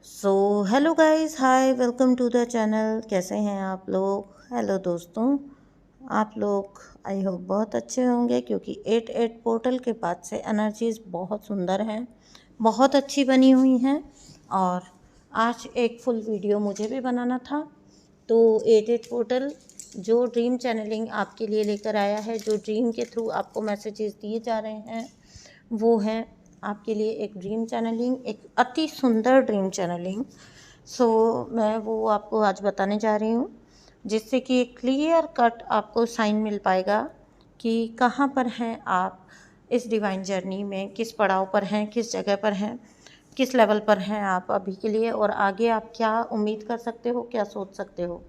So hello guys, hi, welcome to the channel. कैसे हैं आप लोग? हेलो दोस्तों, आप लोग आई होप बहुत अच्छे होंगे क्योंकि 88 पोर्टल के बाद से एनर्जीज़ बहुत सुंदर हैं, बहुत अच्छी बनी हुई हैं। और आज एक फुल वीडियो मुझे भी बनाना था। तो 88 पोर्टल जो ड्रीम चैनलिंग आपके लिए लेकर आया है, जो ड्रीम के थ्रू आपको मैसेजेस दिए जा रहे हैं, वो है आपके लिए एक ड्रीम चैनलिंग, एक अति सुंदर ड्रीम चैनलिंग। मैं वो आपको आज बताने जा रही हूँ, जिससे कि एक क्लियर कट आपको साइन मिल पाएगा कि कहाँ पर हैं आप इस डिवाइन जर्नी में, किस पड़ाव पर हैं, किस जगह पर हैं, किस लेवल पर हैं आप अभी के लिए, और आगे आप क्या उम्मीद कर सकते हो, क्या सोच सकते हो।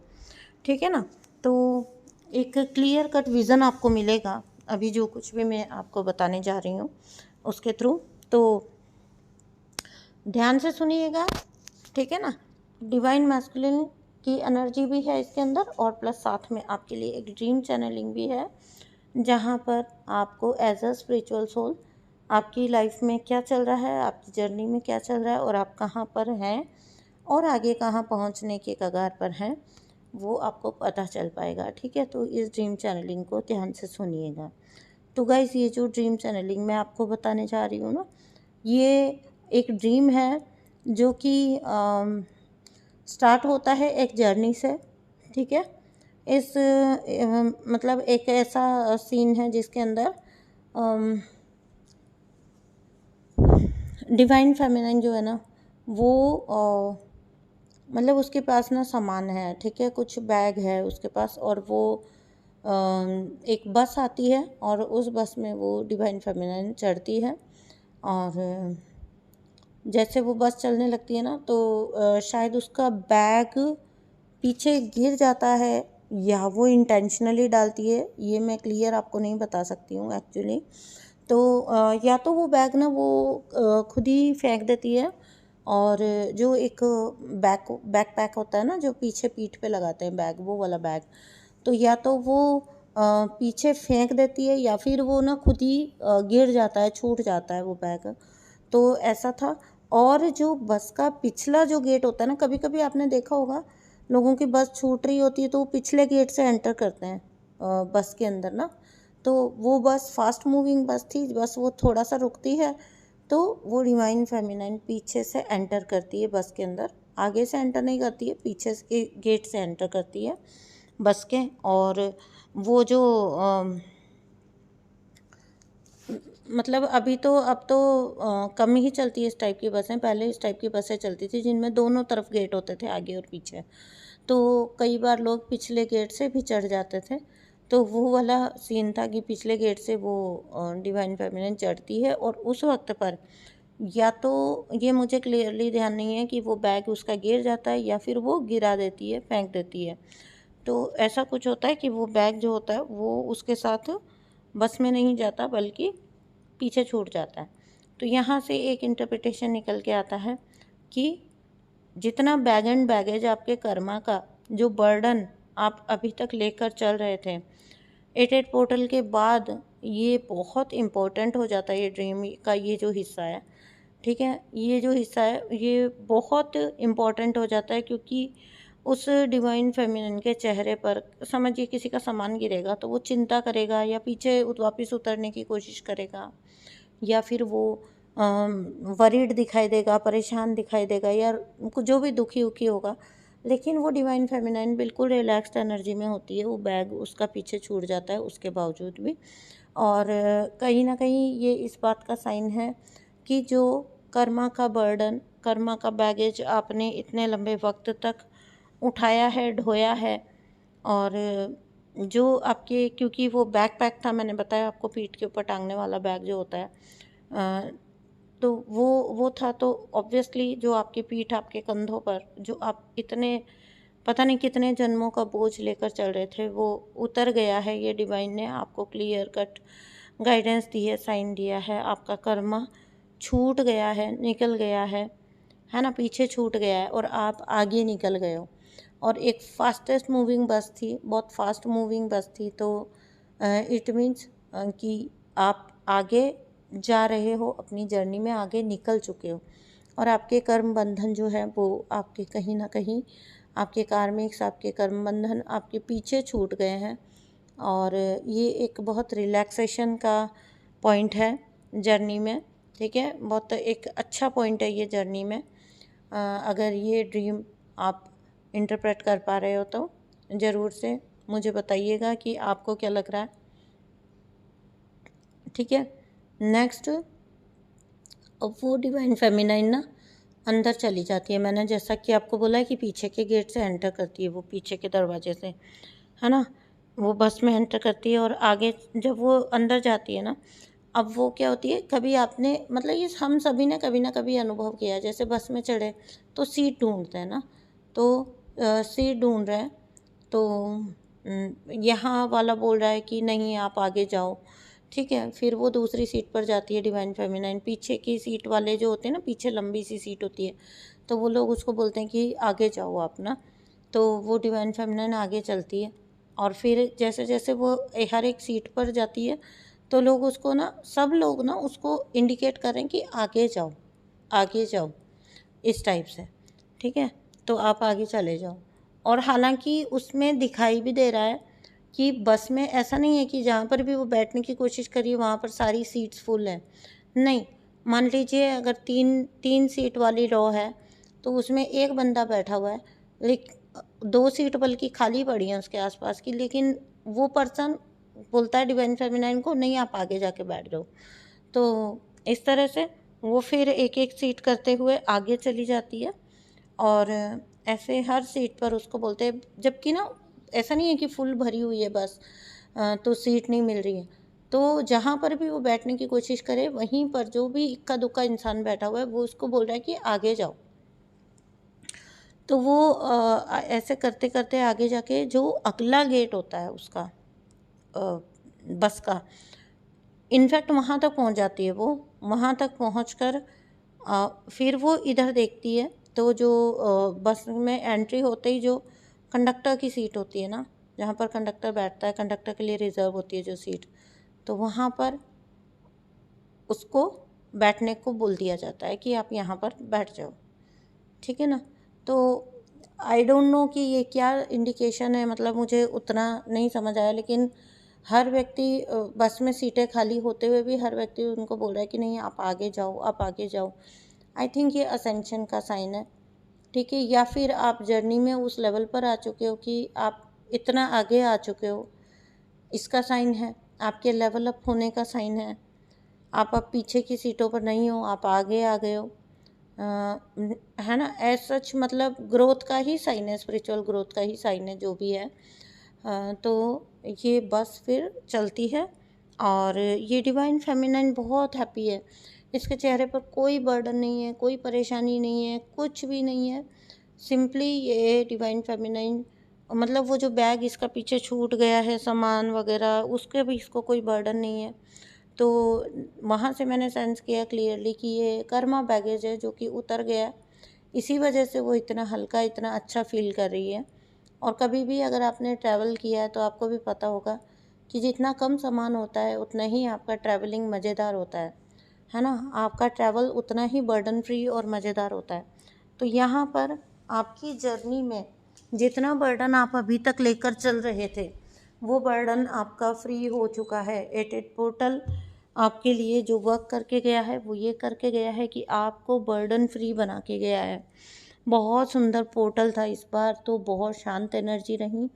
ठीक है ना? तो एक क्लियर कट विज़न आपको मिलेगा अभी जो कुछ भी मैं आपको बताने जा रही हूँ उसके थ्रू। तो ध्यान से सुनिएगा, ठीक है ना? डिवाइन मैस्कुलिन की एनर्जी भी है इसके अंदर, और प्लस साथ में आपके लिए एक ड्रीम चैनलिंग भी है, जहाँ पर आपको एज अ स्पिरिचुअल सोल आपकी लाइफ में क्या चल रहा है, आपकी जर्नी में क्या चल रहा है, और आप कहाँ पर हैं और आगे कहाँ पहुँचने के कगार पर हैं, वो आपको पता चल पाएगा। ठीक है? तो इस ड्रीम चैनलिंग को ध्यान से सुनिएगा। तो गाइस, ये जो ड्रीम चैनलिंग मैं आपको बताने जा रही हूँ ना, ये एक ड्रीम है जो कि स्टार्ट होता है एक जर्नी से। ठीक है? मतलब एक ऐसा सीन है जिसके अंदर डिवाइन फेमिनाइन जो है ना, वो मतलब उसके पास ना सामान है, ठीक है, कुछ बैग है उसके पास, और वो एक बस आती है और उस बस में वो डिवाइन फेमिनाइन चढ़ती है। और जैसे वो बस चलने लगती है ना, तो शायद उसका बैग पीछे गिर जाता है, या वो इंटेंशनली डालती है, ये मैं क्लियर आपको नहीं बता सकती हूँ एक्चुअली। तो या तो वो बैग ना वो खुद ही फेंक देती है, और जो एक बैकपैक होता है ना, जो पीछे पीठ पे लगाते हैं बैग, वो वाला बैग, तो या तो वो पीछे फेंक देती है, या फिर वो ना खुद ही गिर जाता है, छूट जाता है वो बैग। तो ऐसा था। और जो बस का पिछला जो गेट होता है ना, कभी कभी आपने देखा होगा लोगों की बस छूट रही होती है तो वो पिछले गेट से एंटर करते हैं बस के अंदर ना। तो वो बस फास्ट मूविंग बस थी, बस वो थोड़ा सा रुकती है तो वो डिवाइन फेमिनाइन पीछे से एंटर करती है बस के अंदर। आगे से एंटर नहीं करती है, पीछे के गेट से एंटर करती है बस के। और वो जो मतलब अब तो कम ही चलती है इस टाइप की बसें। पहले इस टाइप की बसें चलती थी जिनमें दोनों तरफ गेट होते थे, आगे और पीछे। तो कई बार लोग पिछले गेट से भी चढ़ जाते थे। तो वो वाला सीन था कि पिछले गेट से वो डिवाइन फेमिनिन चढ़ती है, और उस वक्त पर या तो, ये मुझे क्लियरली ध्यान नहीं है कि वो बैग उसका गिर जाता है या फिर वो गिरा देती है, फेंक देती है। तो ऐसा कुछ होता है कि वो बैग जो होता है वो उसके साथ बस में नहीं जाता, बल्कि पीछे छूट जाता है। तो यहाँ से एक इंटरप्रिटेशन निकल के आता है कि जितना बैग एंड बैगेज आपके कर्मा का जो बर्डन आप अभी तक लेकर चल रहे थे, 88 पोर्टल के बाद ये बहुत इम्पोर्टेंट हो जाता है। ये ड्रीम का ये जो हिस्सा है, ठीक है, ये जो हिस्सा है ये बहुत इम्पोर्टेंट हो जाता है, क्योंकि उस डिवाइन फेमिनिन के चेहरे पर समझिए किसी का सामान गिरेगा तो वो चिंता करेगा, या पीछे वापस उतरने की कोशिश करेगा, या फिर वो वरीड दिखाई देगा, परेशान दिखाई देगा, या जो भी दुखी उखी होगा। लेकिन वो डिवाइन फेमिनाइन बिल्कुल रिलैक्स्ड एनर्जी में होती है। वो बैग उसका पीछे छूट जाता है उसके बावजूद भी। और कहीं ना कहीं ये इस बात का साइन है कि जो कर्मा का बर्डन, कर्मा का बैगेज आपने इतने लंबे वक्त तक उठाया है, ढोया है, और जो आपके, क्योंकि वो बैकपैक था, मैंने बताया आपको, पीठ के ऊपर टांगने वाला बैग जो होता है, तो वो था। तो ऑब्वियसली जो आपकी पीठ, आपके कंधों पर जो आप इतने पता नहीं कितने जन्मों का बोझ लेकर चल रहे थे, वो उतर गया है। ये डिवाइन ने आपको क्लियर कट गाइडेंस दी है, साइन दिया है। आपका कर्मा छूट गया है, निकल गया है ना, पीछे छूट गया है, और आप आगे निकल गए हो। और एक फास्टेस्ट मूविंग बस थी, बहुत फास्ट मूविंग बस थी। तो इट मीन्स कि आप आगे जा रहे हो, अपनी जर्नी में आगे निकल चुके हो। और आपके कर्म बंधन जो है वो आपके कहीं ना कहीं, आपके कार्मिक्स, आपके कर्म बंधन आपके पीछे छूट गए हैं। और ये एक बहुत रिलैक्सेशन का पॉइंट है जर्नी में, ठीक है, बहुत एक अच्छा पॉइंट है ये जर्नी में। अगर ये ड्रीम आप इंटरप्रेट कर पा रहे हो तो ज़रूर से मुझे बताइएगा कि आपको क्या लग रहा है, ठीक है। नेक्स्ट, अब वो डिवाइन फेमिनाइन ना अंदर चली जाती है। मैंने जैसा कि आपको बोला है कि पीछे के गेट से एंटर करती है, वो पीछे के दरवाजे से, है ना, वो बस में एंटर करती है। और आगे जब वो अंदर जाती है ना, अब वो क्या होती है, कभी आपने मतलब ये हम सभी ने कभी ना कभी अनुभव किया है, जैसे बस में चढ़े तो सीट ढूंढते हैं ना, तो सीट ढूंढ रहे हैं तो यहाँ वाला बोल रहा है कि नहीं आप आगे जाओ, ठीक है। फिर वो दूसरी सीट पर जाती है डिवाइन फेमिनाइन, पीछे की सीट वाले जो होते हैं ना, पीछे लंबी सी सीट होती है, तो वो लोग उसको बोलते हैं कि आगे जाओ आप ना, तो वो डिवाइन फेमिनाइन आगे चलती है। और फिर जैसे जैसे वो हर एक सीट पर जाती है तो लोग उसको ना, सब लोग ना उसको इंडिकेट करें कि आगे जाओ, आगे जाओ, इस टाइप से, ठीक है, तो आप आगे चले जाओ। और हालांकि उसमें दिखाई भी दे रहा है कि बस में ऐसा नहीं है कि जहाँ पर भी वो बैठने की कोशिश करिए वहाँ पर सारी सीट्स फुल हैं, नहीं। मान लीजिए अगर तीन तीन सीट वाली रो है तो उसमें एक बंदा बैठा हुआ है, लेकिन 2 सीट बल्कि खाली पड़ी हैं उसके आसपास की, लेकिन वो पर्सन बोलता है डिवाइन फेमिनाइन को नहीं आप आगे जाके बैठ जाओ। तो इस तरह से वो फिर एक एक सीट करते हुए आगे चली जाती है। और ऐसे हर सीट पर उसको बोलते हैं, जबकि ना ऐसा नहीं है कि फुल भरी हुई है बस तो सीट नहीं मिल रही है, तो जहाँ पर भी वो बैठने की कोशिश करे वहीं पर जो भी इक्का दुक्का इंसान बैठा हुआ है वो उसको बोल रहा है कि आगे जाओ। तो वो ऐसे करते करते आगे जाके जो अगला गेट होता है उसका, बस का, इनफैक्ट वहाँ तक पहुँच जाती है वो। वहाँ तक पहुँच कर फिर वो इधर देखती है तो जो बस में एंट्री होते ही जो कंडक्टर की सीट होती है ना, जहाँ पर कंडक्टर बैठता है, कंडक्टर के लिए रिज़र्व होती है जो सीट, तो वहाँ पर उसको बैठने को बोल दिया जाता है कि आप यहाँ पर बैठ जाओ, ठीक है ना। तो आई डोंट नो कि ये क्या इंडिकेशन है, मतलब मुझे उतना नहीं समझ आया, लेकिन हर व्यक्ति बस में सीटें खाली होते हुए भी हर व्यक्ति उनको बोल रहा है कि नहीं आप आगे जाओ, आप आगे जाओ। आई थिंक ये असेंशन का साइन है, ठीक है, या फिर आप जर्नी में उस लेवल पर आ चुके हो कि आप इतना आगे आ चुके हो, इसका साइन है, आपके लेवल अप होने का साइन है। आप अब पीछे की सीटों पर नहीं हो, आप आगे आ गए हो, है ना, एज सच मतलब ग्रोथ का ही साइन है, स्पिरिचुअल ग्रोथ का ही साइन है जो भी है। तो ये बस फिर चलती है और ये डिवाइन फेमिनाइन बहुत हैप्पी है, इसके चेहरे पर कोई बर्डन नहीं है, कोई परेशानी नहीं है, कुछ भी नहीं है। सिंपली ये डिवाइन फेमिनाइन, मतलब वो जो बैग इसका पीछे छूट गया है सामान वगैरह, उसके भी इसको कोई बर्डन नहीं है। तो वहाँ से मैंने सेंस किया क्लियरली कि ये कर्मा बैगेज है जो कि उतर गया, इसी वजह से वो इतना हल्का, इतना अच्छा फील कर रही है। और कभी भी अगर आपने ट्रैवल किया है तो आपको भी पता होगा कि जितना कम सामान होता है उतना ही आपका ट्रैवलिंग मज़ेदार होता है ना, आपका ट्रैवल उतना ही बर्डन फ्री और मज़ेदार होता है। तो यहाँ पर आपकी जर्नी में जितना बर्डन आप अभी तक लेकर चल रहे थे वो बर्डन आपका फ्री हो चुका है। एट पोर्टल आपके लिए जो वर्क करके गया है वो ये करके गया है कि आपको बर्डन फ्री बना के गया है। बहुत सुंदर पोर्टल था इस बार, तो बहुत शांत एनर्जी रही,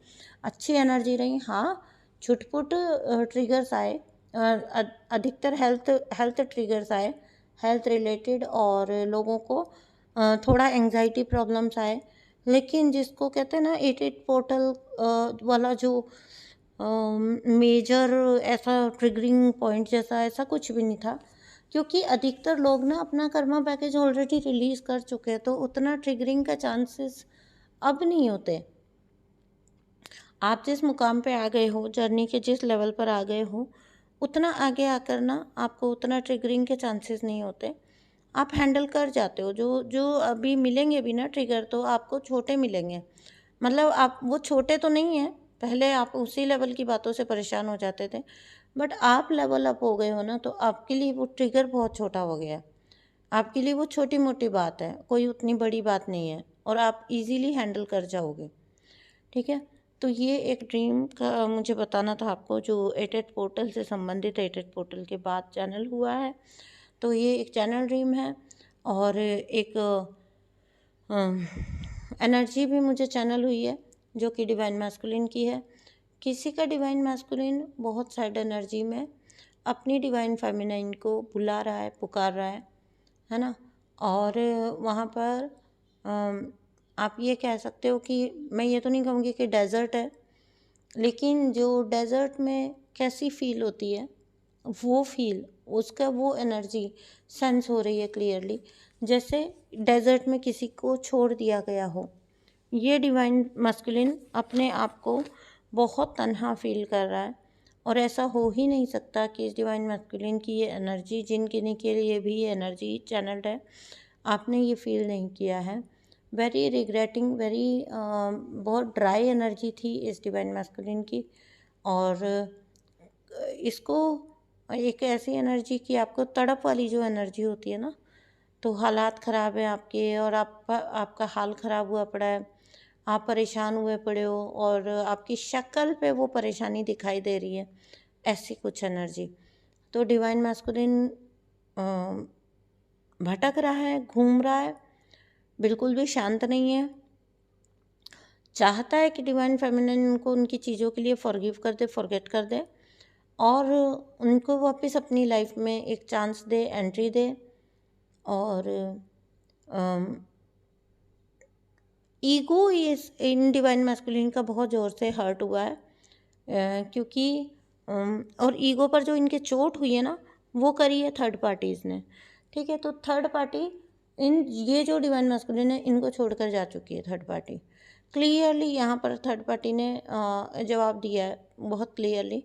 अच्छी एनर्जी रही। हाँ, छुटपुट ट्रिगर्स आए, अधिकतर हेल्थ ट्रिगर्स आए, हेल्थ रिलेटेड, और लोगों को थोड़ा एंजाइटी प्रॉब्लम्स आए, लेकिन जिसको कहते हैं ना 88 पोर्टल वाला जो मेजर ऐसा ट्रिगरिंग पॉइंट जैसा ऐसा कुछ भी नहीं था, क्योंकि अधिकतर लोग ना अपना कर्मा पैकेज ऑलरेडी रिलीज़ कर चुके हैं, तो उतना ट्रिगरिंग का चांसेस अब नहीं होते। आप जिस मुकाम पे आ गए हो, जर्नी के जिस लेवल पर आ गए हो, उतना आगे आकर ना आपको उतना ट्रिगरिंग के चांसेस नहीं होते, आप हैंडल कर जाते हो। जो जो अभी मिलेंगे भी ना ट्रिगर, तो आपको छोटे मिलेंगे, मतलब आप वो छोटे तो नहीं हैं, पहले आप उसी लेवल की बातों से परेशान हो जाते थे, बट आप लेवल अप हो गए हो ना, तो आपके लिए वो ट्रिगर बहुत छोटा हो गया। आपके लिए वो छोटी मोटी बात है, कोई उतनी बड़ी बात नहीं है और आप इजीली हैंडल कर जाओगे। ठीक है, तो ये एक ड्रीम का मुझे बताना था आपको, जो एटेट पोर्टल से संबंधित, एटेट पोर्टल के बाद चैनल हुआ है। तो ये एक चैनल ड्रीम है और एक एनर्जी भी मुझे चैनल हुई है जो कि डिवाइन मैस्कुलिन की है। किसी का डिवाइन मैस्कुलिन बहुत सैड एनर्जी में अपनी डिवाइन फेमिनाइन को बुला रहा है, पुकार रहा है ना। और वहाँ पर आप ये कह सकते हो कि मैं ये तो नहीं कहूँगी कि डेजर्ट है, लेकिन जो डेजर्ट में कैसी फील होती है वो फील, उसका वो एनर्जी सेंस हो रही है क्लियरली, जैसे डेजर्ट में किसी को छोड़ दिया गया हो। ये डिवाइन मस्कुलिन अपने आप को बहुत तन्हा फील कर रहा है और ऐसा हो ही नहीं सकता कि इस डिवाइन मस्कुलिन की ये एनर्जी, जिन किन्हीं के लिए भी ये एनर्जी चैनल्ड है, आपने ये फील नहीं किया है। वेरी रिग्रेटिंग, वेरी बहुत ड्राई एनर्जी थी इस डिवाइन मस्कुलिन की। और इसको एक ऐसी एनर्जी की, आपको तड़प वाली जो एनर्जी होती है ना, तो हालात ख़राब है आपके और आपका हाल ख़राब हुआ पड़ा है, आप परेशान हुए पड़े हो और आपकी शक्ल पे वो परेशानी दिखाई दे रही है, ऐसी कुछ एनर्जी। तो डिवाइन मैस्कुलिन भटक रहा है, घूम रहा है, बिल्कुल भी शांत नहीं है। चाहता है कि डिवाइन फेमिनिन उनको उनकी चीज़ों के लिए फॉरगिव कर दे, फॉरगेट कर दे और उनको वापस अपनी लाइफ में एक चांस दे, एंट्री दे। और ईगो इस इन डिवाइन मैस्कुलिन का बहुत ज़ोर से हर्ट हुआ है, क्योंकि और ईगो पर जो इनके चोट हुई है ना, वो करी है थर्ड पार्टीज़ ने। ठीक है, तो थर्ड पार्टी, ये जो डिवाइन मैस्कुलिन है इनको छोड़कर जा चुकी है थर्ड पार्टी। क्लियरली यहाँ पर थर्ड पार्टी ने जवाब दिया है बहुत क्लियरली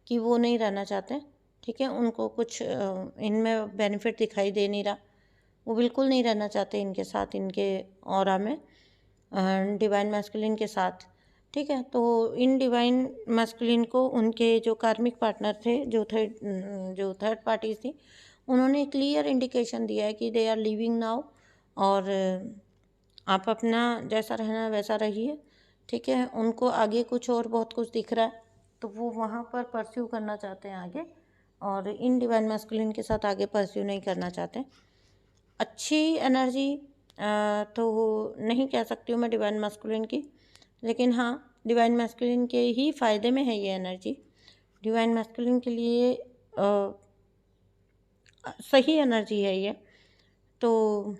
कि वो नहीं रहना चाहते। ठीक है, उनको कुछ इनमें बेनिफिट दिखाई दे नहीं रहा, वो बिल्कुल नहीं रहना चाहते इनके साथ, इनके ऑरा में, डिवाइन मैस्कुलिन के साथ। ठीक है, तो इन डिवाइन मैस्कुलिन को उनके जो कार्मिक पार्टनर थे, जो थर्ड पार्टीज थी, उन्होंने क्लियर इंडिकेशन दिया है कि दे आर लिविंग नाउ और आप अपना जैसा रहना वैसा रहिए। ठीक है, उनको आगे कुछ और बहुत कुछ दिख रहा है, तो वो वहाँ पर परस्यू करना चाहते हैं आगे, और इन डिवाइन मैस्कुलिन के साथ आगे परस्यू नहीं करना चाहते। अच्छी एनर्जी तो नहीं कह सकती हूँ मैं डिवाइन मैस्कुलिन की, लेकिन हाँ, डिवाइन मैस्कुलिन के ही फ़ायदे में है ये एनर्जी। डिवाइन मैस्कुलिन के लिए सही एनर्जी है ये। तो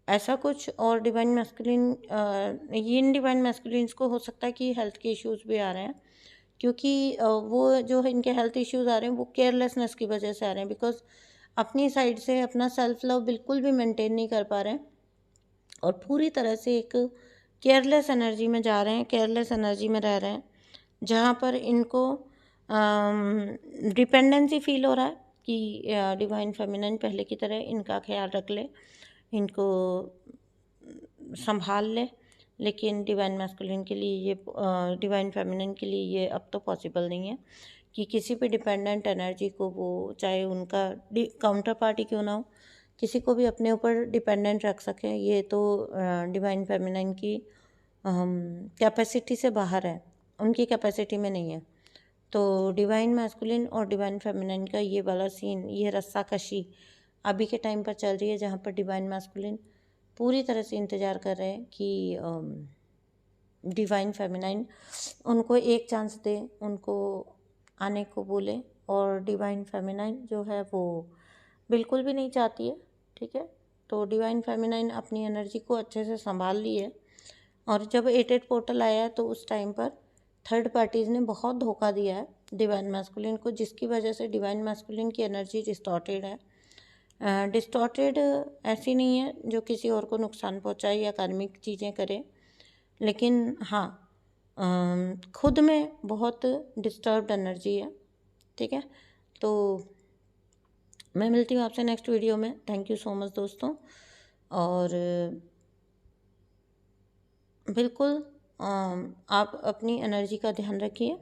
ऐसा कुछ, और divine masculine, in divine masculines को हो सकता है कि हेल्थ के इश्यूज़ भी आ रहे हैं, क्योंकि वो जो है इनके हेल्थ इश्यूज़ आ रहे हैं वो केयरलेसनेस की वजह से आ रहे हैं, बिकॉज अपनी साइड से अपना सेल्फ लव बिल्कुल भी मेंटेन नहीं कर पा रहे हैं और पूरी तरह से एक केयरलेस एनर्जी में जा रहे हैं, केयरलेस एनर्जी में रह रहे हैं, जहाँ पर इनको डिपेंडेंसी फील हो रहा है कि डिवाइन फेमिनिन पहले की तरह इनका ख्याल रख ले, इनको संभाल ले, लेकिन डिवाइन मैस्कुलिन के लिए ये, डिवाइन फेमिनिन के लिए ये अब तो पॉसिबल नहीं है कि किसी पे डिपेंडेंट एनर्जी को, वो चाहे उनका काउंटर पार्टी क्यों ना हो, किसी को भी अपने ऊपर डिपेंडेंट रख सकें। ये तो डिवाइन फेमिनिन की कैपेसिटी से बाहर है, उनकी कैपेसिटी में नहीं है। तो डिवाइन मैस्कुलिन और डिवाइन फेमिनिन का ये वाला सीन, ये रस्साकशी अभी के टाइम पर चल रही है, जहाँ पर डिवाइन मैस्कुलिन पूरी तरह से इंतज़ार कर रहे हैं कि डिवाइन फेमिनिन उनको एक चांस दे, उनको आने को बोले, और डिवाइन फेमिनिन जो है वो बिल्कुल भी नहीं चाहती है। ठीक है, तो डिवाइन फेमिनिन अपनी एनर्जी को अच्छे से संभाल ली है, और जब एटेट पोर्टल आया है तो उस टाइम पर थर्ड पार्टीज़ ने बहुत धोखा दिया है डिवाइन मैस्कुलिन को, जिसकी वजह से डिवाइन मैस्कुलिन की एनर्जी डिस्टॉर्टेड है। डिस्टॉर्टेड ऐसी नहीं है जो किसी और को नुकसान पहुंचाए या कार्मिक चीज़ें करे, लेकिन हाँ, खुद में बहुत डिस्टर्ब्ड एनर्जी है। ठीक है, तो मैं मिलती हूँ आपसे नेक्स्ट वीडियो में। थैंक यू सो मच दोस्तों, और बिल्कुल आप अपनी एनर्जी का ध्यान रखिए।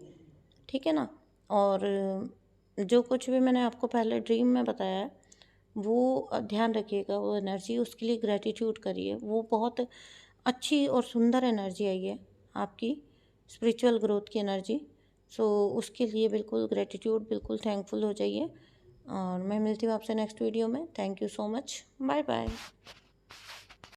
ठीक है ना, और जो कुछ भी मैंने आपको पहले ड्रीम में बताया है वो ध्यान रखिएगा, वो एनर्जी, उसके लिए ग्रैटिट्यूड करिए। वो बहुत अच्छी और सुंदर एनर्जी आई है आपकी, स्पिरिचुअल ग्रोथ की एनर्जी। सो उसके लिए बिल्कुल ग्रैटिट्यूड, बिल्कुल थैंकफुल हो जाइए। और मैं मिलती हूँ आपसे नेक्स्ट वीडियो में। Thank you so much. Bye bye.